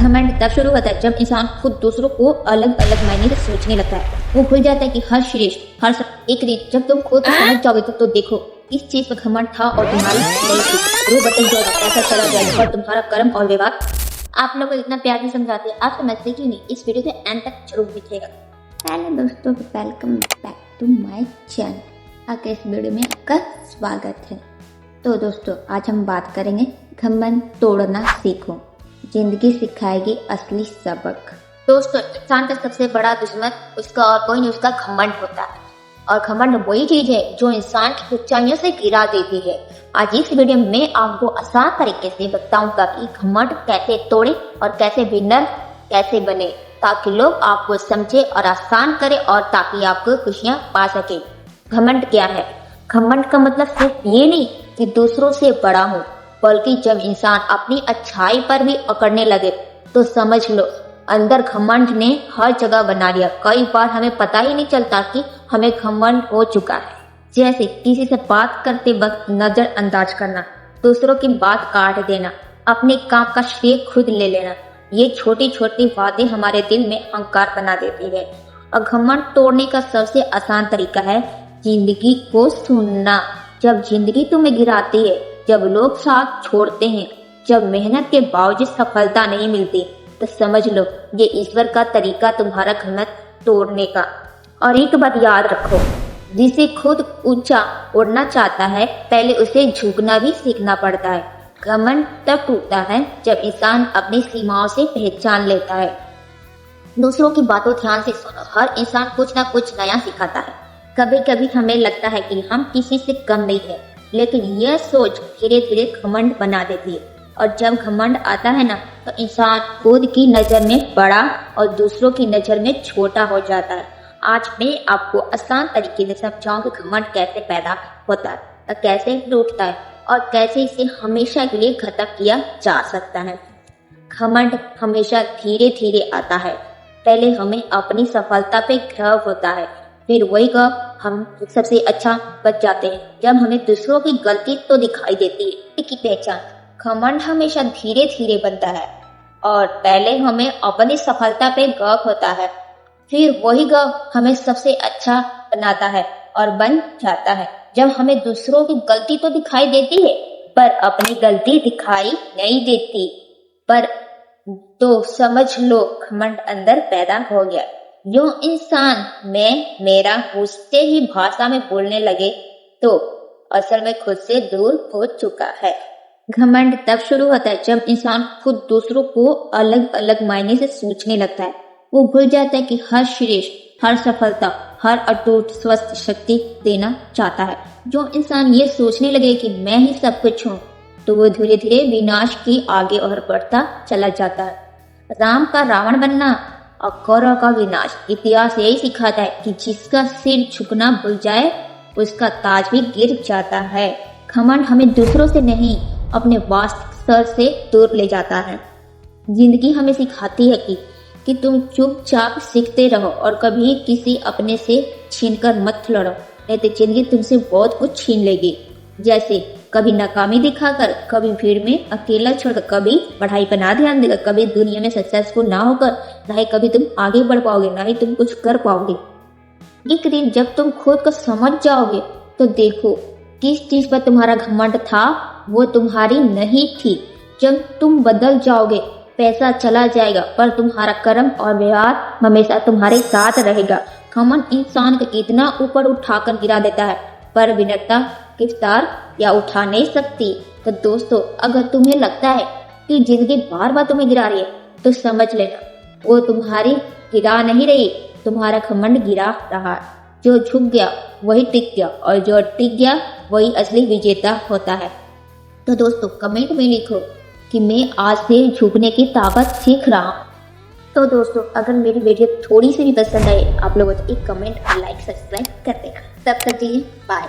घमंड तब शुरू होता है जब इंसान खुद दूसरों को अलग अलग मायने से सोचने लगता है। वो भूल जाता है कि हर श्रेष्ठ हर सब एक रीत। जब तुम खुद को समझ जाओगे तो देखो किस चीज पर घमंड था और तुम्हारी नहीं थी। रूह बदल जाएगा, पैसा चला जाएगा और तुम्हारा कर्म और व्यवहार। आप लोग को इतना प्यार से समझाते हैं, आप समझते क्यों नहीं? इस वीडियो से एंड तक जरूर दिखेगा। हेलो दोस्तों, welcome back to my channel. आगे इस वीडियो में आपका स्वागत है। तो दोस्तों, आज हम बात करेंगे घमंड तोड़ना सीखो, जिंदगी सिखाएगी असली सबक। दोस्तों, इंसान का सबसे बड़ा दुश्मन उसका और कोई नहीं, उसका घमंड होता है। और घमंड वही चीज है जो इंसान की ऊंचाइयों से गिरा देती है। आज इस वीडियो में आपको आसान तरीके से बताऊंगा कि घमंड कैसे तोड़े और कैसे विनर कैसे बने, ताकि लोग आपको समझे और आसान करे और ताकि आपको खुशियां पा सके। घमंड क्या है? घमंड का मतलब सिर्फ ये नहीं कि दूसरों से बड़ा हो, बल्कि जब इंसान अपनी अच्छाई पर भी अकड़ने लगे तो समझ लो अंदर घमंड ने हर जगह बना लिया। कई बार हमें पता ही नहीं चलता कि हमें घमंड हो चुका है। जैसे किसी से बात करते वक्त नजरअंदाज करना, दूसरों की बात काट देना, अपने काम का श्रेय खुद ले लेना। ये छोटी छोटी बातें हमारे दिल में अहंकार बना देती है। और घमंड तोड़ने का सबसे आसान तरीका है जिंदगी को सुनना। जब जिंदगी तुम्हें गिराती है, जब लोग साथ छोड़ते हैं, जब मेहनत के बावजूद सफलता नहीं मिलती, तो समझ लो ये ईश्वर का तरीका तुम्हारा घमंड तोड़ने का। और एक बात याद रखो, जिसे खुद ऊंचा उड़ना चाहता है, पहले उसे झुकना भी सीखना पड़ता है। घमंड तब टूटता है जब इंसान अपनी सीमाओं से पहचान लेता है। दूसरों की बातों ध्यान से सुनो। हर इंसान कुछ ना कुछ नया सिखाता है। कभी कभी हमें लगता है कि हम किसी से कम नहीं है, लेकिन यह सोच धीरे धीरे घमंड बना देती है। और जब घमंड आता है ना, तो इंसान खुद की नजर में बड़ा और दूसरों की नजर में छोटा हो जाता है। आज मैं आपको आसान तरीके से समझाऊंगी घमंड कैसे पैदा होता है, कैसे टूटता है और कैसे इसे हमेशा के लिए खत्म किया जा सकता है। घमंड हमेशा धीरे धीरे आता है। पहले हमें अपनी सफलता पे गर्व होता है, फिर वही गर्व हम सबसे अच्छा बच जाते हैं जब हमें दूसरों की गलती तो दिखाई देती है की पहचान। घमंड हमेशा धीरे धीरे बनता है और पहले हमें अपनी सफलता पे गर्व होता है, फिर वही गर्व हमें सबसे अच्छा बनाता है और बन जाता है जब हमें दूसरों की गलती तो दिखाई देती है पर अपनी गलती दिखाई नहीं देती। पर तो समझ लो घमंड अंदर पैदा हो गया। जो इंसान मैं मेरा उससे ही भाषा में बोलने लगे तो असल में खुद से दूर हो चुका है। घमंड तब शुरू होता है जब इंसान खुद दूसरों को अलग अलग मायने से सोचने लगता है। वो भूल जाता है कि हर श्रेष्ठ हर सफलता हर अटूट स्वस्थ शक्ति देना चाहता है। जो इंसान ये सोचने लगे कि मैं ही सब कुछ हूँ, तो वो धीरे धीरे विनाश की आगे और बढ़ता चला जाता है। राम का रावण बनना और कौरव का विनाश। इतिहास यही सिखाता है कि जिसका सिर झुकना भूल जाए उसका ताज भी गिर जाता है। घमंड हमें दूसरों से नहीं, अपने वास्तविक स्तर से दूर ले जाता है। जिंदगी हमें सिखाती है कि तुम चुपचाप सीखते रहो और कभी किसी अपने से छीनकर मत लड़ो, नहीं तो जिंदगी तुमसे बहुत कुछ छीन लेगी। जैसे कभी नाकामी दिखाकर, कभी भीड़ में अकेला छोड़कर, कभी पढ़ाई पर ना ध्यान देकर, कभी दुनिया में सक्सेसफुल ना होकर, ना ही कभी तुम आगे बढ़ पाओगे, ना ही तुम कुछ कर पाओगे। एक दिन जब तुम खुद को समझ जाओगे तो देखो किस चीज पर तुम्हारा घमंड था वो तुम्हारी नहीं थी। जब तुम बदल जाओगे, पैसा चला जाएगा पर तुम्हारा कर्म और व्यवहार हमेशा तुम्हारे साथ रहेगा। घमंड इंसान को इतना ऊपर उठाकर गिरा देता है पर विनम्रता गिरफ्तार या उठा नहीं सकती। तो दोस्तों, अगर तुम्हें लगता है कि जिंदगी बार बार तुम्हें गिरा रही है, तो समझ लेना वो तुम्हारी गिरा नहीं रही, तुम्हारा घमंड गिरा रहा। जो झुक गया वही टिक गया और जो टिक गया वही असली विजेता होता है। तो दोस्तों, कमेंट में लिखो कि मैं आज से झुकने की ताकत सीख रहा हूँ। तो दोस्तों, अगर मेरी वीडियो थोड़ी सी भी पसंद आए आप लोगों तो एक कमेंट और लाइक सब्सक्राइब कर देना। तब तक के लिए बाय।